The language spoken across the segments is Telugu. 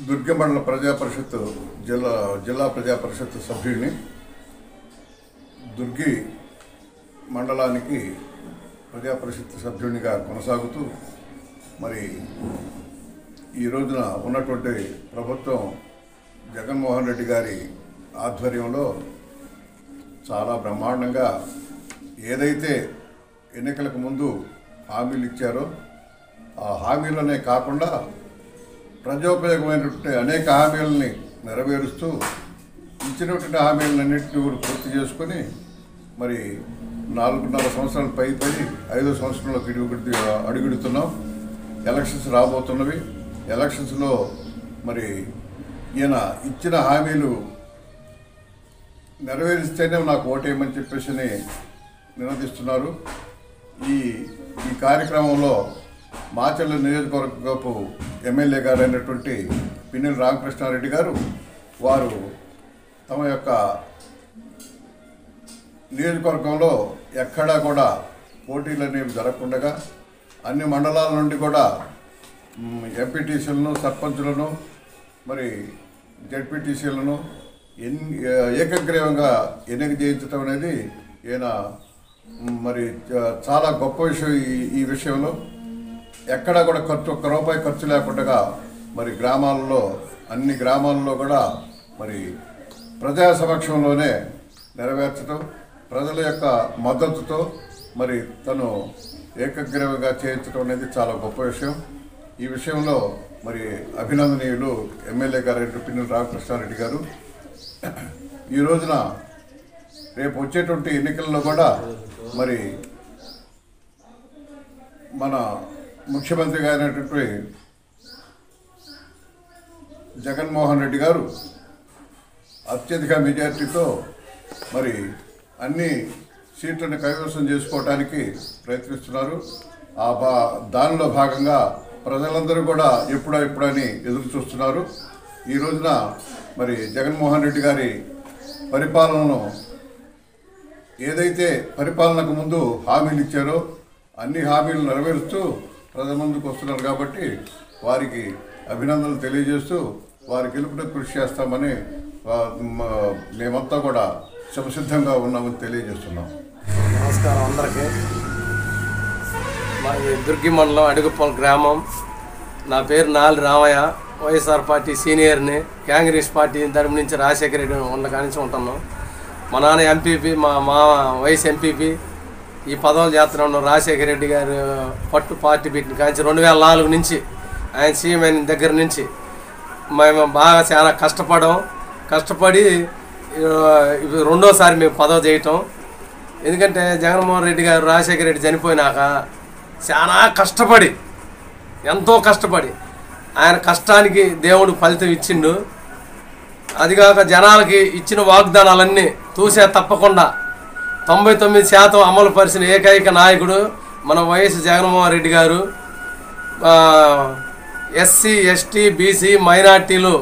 దుర్గి మండల ప్రజా పరిషత్ జిల్లా ప్రజా పరిషత్ సభ్యుడిని. దుర్గి మండలానికి ప్రజా పరిషత్ సభ్యునిగా కొనసాగుతూ మరి ఈ రోజున ఉన్నటువంటి ప్రభుత్వం జగన్మోహన్ రెడ్డి గారి ఆధ్వర్యంలో చాలా బ్రహ్మాండంగా ఏదైతే ఎన్నికలకు ముందు హామీలు ఇచ్చారో ఆ హామీలనే కాకుండా ప్రజోపయోగమైనటువంటి అనేక హామీలని నెరవేరుస్తూ ఇచ్చినటువంటి హామీలన్నింటినీ కూడా పూర్తి చేసుకొని మరి 4.5 సంవత్సరాలు పడి 5వ సంవత్సరంలోకి అడుగుడుతున్నాం. ఎలక్షన్స్ రాబోతున్నవి. ఎలక్షన్స్లో మరి ఈయన ఇచ్చిన హామీలు నెరవేరిస్తేనే నాకు ఓటేయమని చెప్పేసి నినదిస్తున్నారు. ఈ కార్యక్రమంలో మాచర్ల నియోజకవర్గపు ఎమ్మెల్యే గారు అయినటువంటి పిన్నెల రామకృష్ణారెడ్డి గారు వారు తమ యొక్క నియోజకవర్గంలో ఎక్కడా కూడా పోటీలు అనేవి జరగకుండా అన్ని మండలాల నుండి కూడా ఎంపీటీసీలను, సర్పంచులను, మరి జడ్పీటీసీలను ఏకగ్రీవంగా ఎన్నిక చేయించడం అనేది ఈయన మరి చాలా గొప్ప విషయం. ఈ విషయంలో ఎక్కడా కూడా ఒక్క రూపాయి ఖర్చు లేకుండా మరి అన్ని గ్రామాల్లో కూడా మరి ప్రజా సమక్షంలోనే నెరవేర్చడం, ప్రజల యొక్క మద్దతుతో మరి తను ఏకగ్రీవంగా చేయించడం అనేది చాలా గొప్ప విషయం. ఈ విషయంలో మరి అభినందనీయులు ఎమ్మెల్యే గారు పిన్నెల రామకృష్ణారెడ్డి గారు. ఈ రోజున రేపు వచ్చేటువంటి ఎన్నికల్లో కూడా మరి మన ముఖ్యమంత్రిగా అయినటువంటి జగన్మోహన్ రెడ్డి గారు అత్యధిక మెజార్టీతో మరి అన్ని సీట్లను కైవసం చేసుకోవడానికి ప్రయత్నిస్తున్నారు. దానిలో భాగంగా ప్రజలందరూ కూడా ఎప్పుడని ఎదురు చూస్తున్నారు. ఈ రోజున మరి జగన్మోహన్ రెడ్డి గారి పరిపాలనను ఏదైతే పరిపాలనకు ముందు హామీలు ఇచ్చారో అన్ని హామీలు నెరవేరుస్తూ ప్రజల ముందుకు వస్తున్నారు. కాబట్టి వారికి అభినందనలు తెలియజేస్తూ వారి గెలుపునకు కృషి చేస్తామని మేమంతా కూడా సంసిద్ధంగా ఉన్నామని తెలియజేస్తున్నాం. నమస్కారం అందరికీ. మాది దుర్గి మండలం అడుగుపల్ గ్రామం. నా పేరు నాలి రామయ్య. వైఎస్ఆర్ పార్టీ సీనియర్ని. కాంగ్రెస్ పార్టీ తరపు నుంచి రాజశేఖర రెడ్డి కానించి ఉంటున్నాం. మా నాన్న ఎంపీపీ, మా వైఎస్ ఎంపీపీ. ఈ పదవులు చేస్తూనే ఉన్నాం. రాజశేఖర రెడ్డి గారు పట్టు పార్టీ పెట్టిన కాంచి 2004 నుంచి ఆయన సీఎం అయిన దగ్గర నుంచి మేము బాగా చాలా కష్టపడి రెండోసారి మేము పదవి చేయటం. ఎందుకంటే జగన్మోహన్ రెడ్డి గారు రాజశేఖర రెడ్డి చనిపోయినాక చాలా ఎంతో కష్టపడి ఆయన కష్టానికి దేవుడు ఫలితం ఇచ్చిండు. అదిగాక జనాలకి ఇచ్చిన వాగ్దానాలన్నీ తూసే తప్పకుండా 99% అమలు పరిచిన ఏకైక నాయకుడు మన వైఎస్ జగన్మోహన్ రెడ్డి గారు. ఎస్సీ, ఎస్టీ, బీసీ, మైనార్టీలు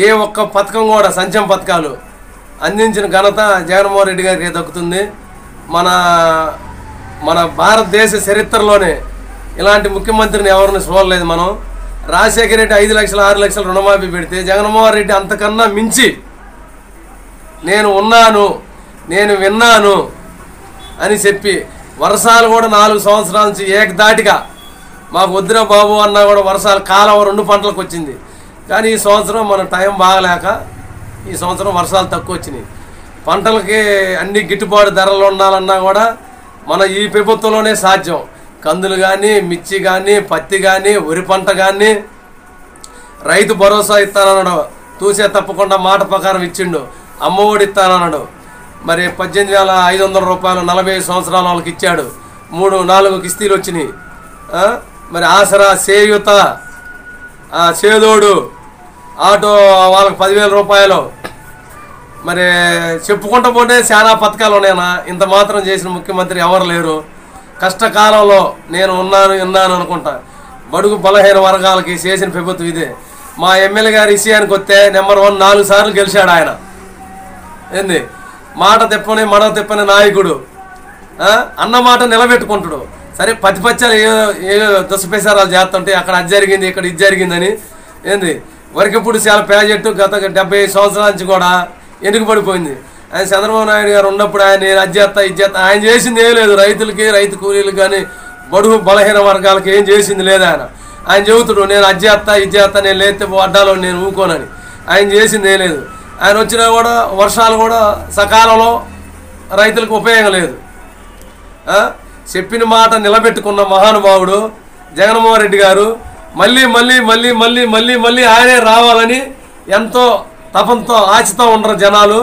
ఏ ఒక్క పథకం కూడా సంక్షేమ పథకాలు అందించిన ఘనత జగన్మోహన్ రెడ్డి గారికి దక్కుతుంది. మన భారతదేశ చరిత్రలోనే ఇలాంటి ముఖ్యమంత్రిని ఎవరిని చూడలేదు మనం. రాజశేఖర రెడ్డి 5 లక్షలు 6 లక్షలు రుణమాఫీ పెడితే జగన్మోహన్ రెడ్డి అంతకన్నా మించి నేను ఉన్నాను, నేను విన్నాను అని చెప్పి వర్షాలు కూడా 4 సంవత్సరాల నుంచి ఏకదాటిగా మాకు వద్దురా బాబు అన్నా కూడా వర్షాలు కాలం 2 పంటలకు వచ్చింది. కానీ ఈ సంవత్సరం మన టైం బాగలేక ఈ సంవత్సరం వర్షాలు తక్కువ వచ్చినాయి. పంటలకి అన్ని గిట్టుబాటు ధరలు ఉండాలన్నా కూడా మన ఈ ప్రభుత్వంలోనే సాధ్యం. కందులు కానీ, మిర్చి కానీ, పత్తి కానీ, వరి పంట కానీ రైతు భరోసా ఇస్తానన్నాడు. తూసే తప్పకుండా మాట ప్రకారం ఇచ్చిండు. అమ్మఒడి ఇస్తానన్నాడు. మరి 18,500 రూపాయలు 45 సంవత్సరాల వాళ్ళకి ఇచ్చాడు. 3-4 కిస్తీలు వచ్చినాయి. మరి ఆసరా, చేయూత, చేదోడు, ఆటో వాళ్ళకి 10,000 రూపాయలు. మరి చెప్పుకుంటూ పోతే చాలా పథకాలు ఉన్నాయన్నా. ఇంత మాత్రం చేసిన ముఖ్యమంత్రి ఎవరు లేరు. కష్టకాలంలో నేను ఉన్నాను అనుకుంటా. బడుగు బలహీన వర్గాలకి చేసిన ప్రభుత్వం ఇదే. మా ఎమ్మెల్యే గారి విషయానికి వస్తే నెంబర్ 1 4 సార్లు గెలిచాడు ఆయన. ఏంది మాట తిప్పని మడవ తిప్పని నాయకుడు. అన్న మాట నిలబెట్టుకుంటాడు. సరే పచ్చాలు ఏ దుష్ప్రచారాలు చేస్తుంటే అక్కడ అది జరిగింది, ఇక్కడ ఇది జరిగిందని ఏంది వరకప్పుడు చాలా ప్రాజెక్టు గత 75 సంవత్సరాల నుంచి కూడా వెనుకబడిపోయింది. ఆయన చంద్రబాబు నాయుడు గారు ఉన్నప్పుడు ఆయన నేను అధ్యత్త ఇచ్చేత ఆయన చేసింది ఏం లేదు. రైతులకి, రైతు కూలీలకు కానీ బడుగు బలహీన వర్గాలకి ఏం చేసింది లేదు. ఆయన చెబుతాడు నేను అధ్యత్త ఇచ్చేత, నేను లేతే అడ్డాలో నేను ఊకోనని. ఆయన చేసింది ఏం లేదు. ఆయన వచ్చినా కూడా వర్షాలు కూడా సకాలంలో రైతులకు ఉపయోగం లేదు. చెప్పిన మాట నిలబెట్టుకున్న మహానుభావుడు జగన్మోహన్ రెడ్డి గారు మళ్ళీ మళ్ళీ మళ్ళీ మళ్ళీ మళ్ళీ మళ్ళీ ఆయనే రావాలని ఎంతో తపంతో ఆశతో ఉండరు జనాలు.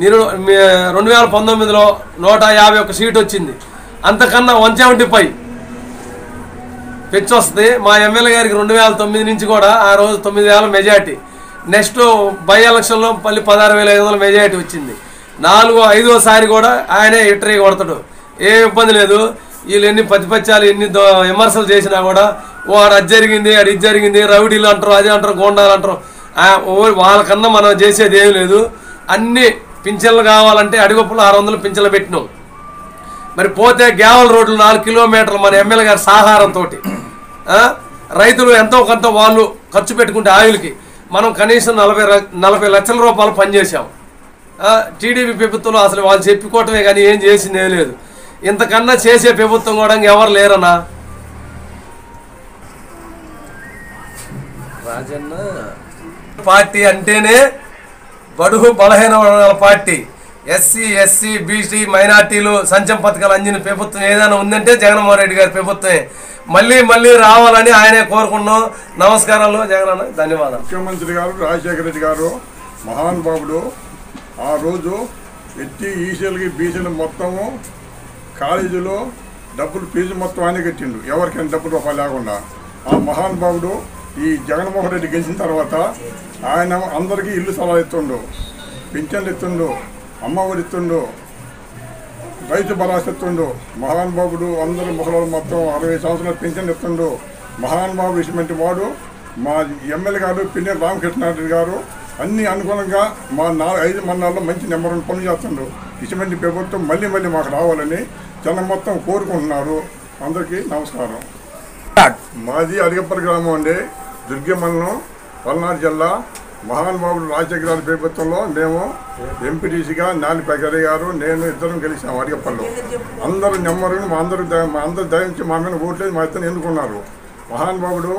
మీరు 2019లో 151 సీటు వచ్చింది. అంతకన్నా 175 వస్తుంది. మా ఎమ్మెల్యే గారికి 2009 నుంచి కూడా ఆ రోజు 9,000 మెజార్టీ. నెక్స్ట్ బై ఎలక్షన్లో మళ్ళీ 16,500 మెజార్టీ వచ్చింది. 5వ సారి కూడా ఆయనే విక్టరీ కొడతాడు. ఏ ఇబ్బంది లేదు. వీళ్ళు ఎన్ని పచ్చిపచ్చాలు ఎన్ని విమర్శలు చేసినా కూడా వాడు అది జరిగింది, అది ఇది జరిగింది, రౌడీలు అంటారు, అది అంటారు, గోండాలు అంటారు. వాళ్ళకన్నా మనం చేసేది ఏం లేదు. అన్ని పింఛన్లు కావాలంటే అడిగొప్పులు 600 పింఛన్లు పెట్టినాం. మరి పోతే గ్యావల్ రోడ్లు 4 కిలోమీటర్లు మన ఎమ్మెల్యే గారి సహకారంతో రైతులు ఎంతో కొంత వాళ్ళు ఖర్చు పెట్టుకుంటే ఆయిల్కి మనం కనీసం 40 లక్షల రూపాయలు పనిచేసాం. టీడీపీ ప్రభుత్వంలో అసలు వాళ్ళు చెప్పుకోవటమే కానీ ఏం చేసింది ఏం లేదు. ఇంతకన్నా చేసే ప్రభుత్వం కూడా ఎవరు లేరన్నా. రాజన్న పార్టీ అంటేనే బడుగు బలహీన వర్గాల పార్టీ. ఎస్సీ, ఎస్సీ, బీసీ, మైనార్టీలు సంక్షేమ పథకాలు అందిన ప్రభుత్వం ఏదైనా ఉందంటే జగన్మోహన్ రెడ్డి గారి ప్రభుత్వమే. మళ్ళీ మళ్ళీ రావాలని ఆయనే కోరుకున్నాం. నమస్కారాలు జగన్, ధన్యవాదాలు. ముఖ్యమంత్రి గారు రాజశేఖర రెడ్డి గారు మహానుభావుడు. ఆ రోజు ఎస్టీ, ఈసీలకి, బీసీలు మొత్తము కాలేజీలో డబ్బులు ఫీజు మొత్తం ఆయన కట్టిండు, ఎవరికైనా డబ్బు రూపాయలు లేకుండా. ఆ మహానుభావుడు ఈ జగన్మోహన్ రెడ్డి గెలిచిన తర్వాత ఆయన అందరికీ ఇల్లు స్థలాలు ఇస్తుండు, పింఛన్లు ఇస్తుండు, అమ్మఒడి ఇస్తుండు, రైతు భరోసా ఇస్తుండు. మహానుభావుడు అందరూ ముసలి మొత్తం 60 సంవత్సరాలు పింఛన్లు ఇస్తుండు. మహానుభావుడు ఇటువంటి వాడు. మా ఎమ్మెల్యే గారు పిన్నెల రామకృష్ణారెడ్డి గారు అన్ని అనుకూలంగా మా 5 మండలాల్లో మంచి నెంబర్ 1 పనులు చేస్తుండ్రు. ఇటువంటి ప్రభుత్వం మళ్ళీ మళ్ళీ మాకు రావాలని జనం మొత్తం కోరుకుంటున్నారు. అందరికీ నమస్కారం. మాది అడిగప్పటి గ్రామం అండి, దుర్గి మండలం, పల్నాడు జిల్లా. మహానుభావుడు రాజశేఖర గారి ప్రభుత్వంలో మేము ఎంపీటీసీగా నాలిపగరి గారు నేను ఇద్దరం గెలిచాము అడిగప్పల్లో. అందరూ నెంబర్ని మా అందరూ దయించి మా మీద ఓట్లేదు మా ఇద్దరు ఎన్నుకున్నారు. మహానుభావుడు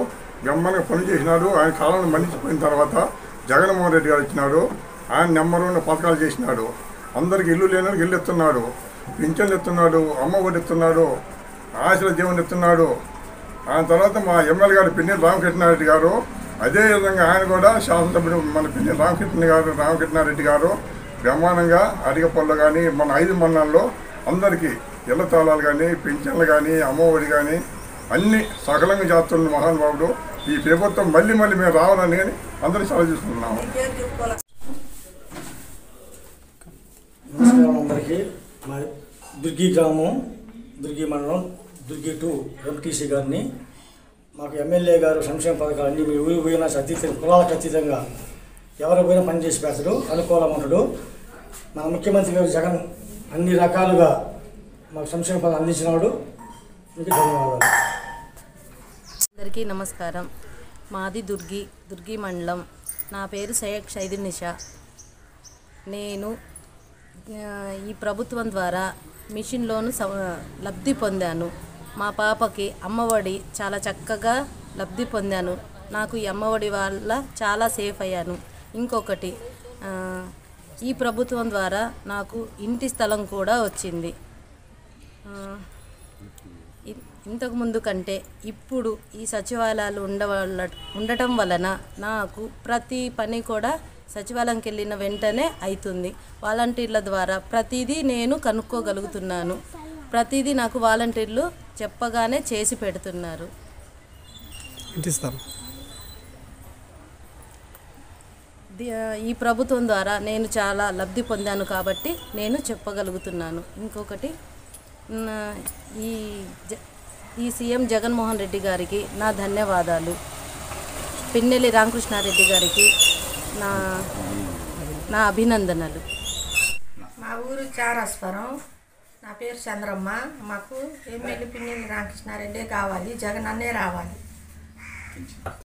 గమ్మగా పని చేసినాడు. ఆయన కాలంలో మన్నించిపోయిన తర్వాత జగన్మోహన్ రెడ్డి గారు ఇచ్చినాడు. ఆయన నెంబర్ 1 పథకాలు చేసినాడు. అందరికి ఇల్లు లేని ఇల్లు ఇస్తున్నాడు, పింఛన్లు ఇస్తున్నాడు, అమ్మ ఒడి ఇస్తున్నాడు, ఆశల జీవనం ఇస్తున్నాడు. ఆయన తర్వాత మా ఎమ్మెల్యే గారు పిన్నెల రామకృష్ణారెడ్డి గారు అదేవిధంగా ఆయన కూడా శాసనసభ్యుడు మన పిన్నెల రామకృష్ణారెడ్డి గారు బ్రహ్మాండంగా అడిగపల్లో కానీ మన 5 మండలాల్లో అందరికీ ఇళ్ల తాళాలు కానీ, పింఛన్లు కానీ, అమ్మఒడి కానీ అన్ని సకలంగా చేస్తున్న మహానుభావుడు. ఈ ప్రభుత్వం మళ్ళీ మళ్ళీ మేము రావాలని అందరూ సెలవు తీసుకుంటున్నాము. నమస్కారం అందరికీ. మా దుర్గి గ్రామం, దుర్గి మండలం, దుర్గి 2 ఎంపీటీసీ గారిని. మాకు ఎమ్మెల్యే గారు సంక్షేమ పథకాలు అన్నీ మీరు ఊరి పోయినా అతీతంగా, కులాలకు అతీతంగా ఎవరు పోయినా పనిచేసి పెడతాడు, అనుకూలమంటాడు. మన ముఖ్యమంత్రి గారు జగన్ అన్ని రకాలుగా మాకు సంక్షేమ పథకాలు అందించినాడు. మీకు ధన్యవాదాలు. అందరికీ నమస్కారం. మాది దుర్గి మండలం. నా పేరు సయ్యద్ షైదునిషా. నేను ఈ ప్రభుత్వం ద్వారా మిషన్ లోను లబ్ధి పొందాను. మా పాపకి అమ్మఒడి చాలా చక్కగా లబ్ధి పొందాను. నాకు ఈ అమ్మఒడి వల్ల చాలా సేఫ్ అయ్యాను. ఇంకొకటి, ఈ ప్రభుత్వం ద్వారా నాకు ఇంటి స్థలం కూడా వచ్చింది. ఇంతకుముందు కంటే ఇప్పుడు ఈ సచివాలయాలు ఉండటం వలన నాకు ప్రతి పని కూడా సచివాలయంకి వెళ్ళిన వెంటనే అవుతుంది. వాలంటీర్ల ద్వారా ప్రతిదీ నేను కనుక్కోగలుగుతున్నాను. ప్రతిదీ నాకు వాలంటీర్లు చెప్పగానే చేసి పెడుతున్నారు. ఈ ప్రభుత్వం ద్వారా నేను చాలా లబ్ధి పొందాను కాబట్టి నేను చెప్పగలుగుతున్నాను. ఇంకొకటి, ఈ సీఎం జగన్మోహన్ రెడ్డి గారికి నా ధన్యవాదాలు. పిన్నెల్లి రామకృష్ణారెడ్డి గారికి నా అభినందనలు. మా ఊరు చారాస్వరం. నా పేరు చంద్రమ్మ. మాకు ఎమ్మెల్యే పిన్నెల్లి రామకృష్ణారెడ్డి కావాలి, జగన్ అన్నే రావాలి.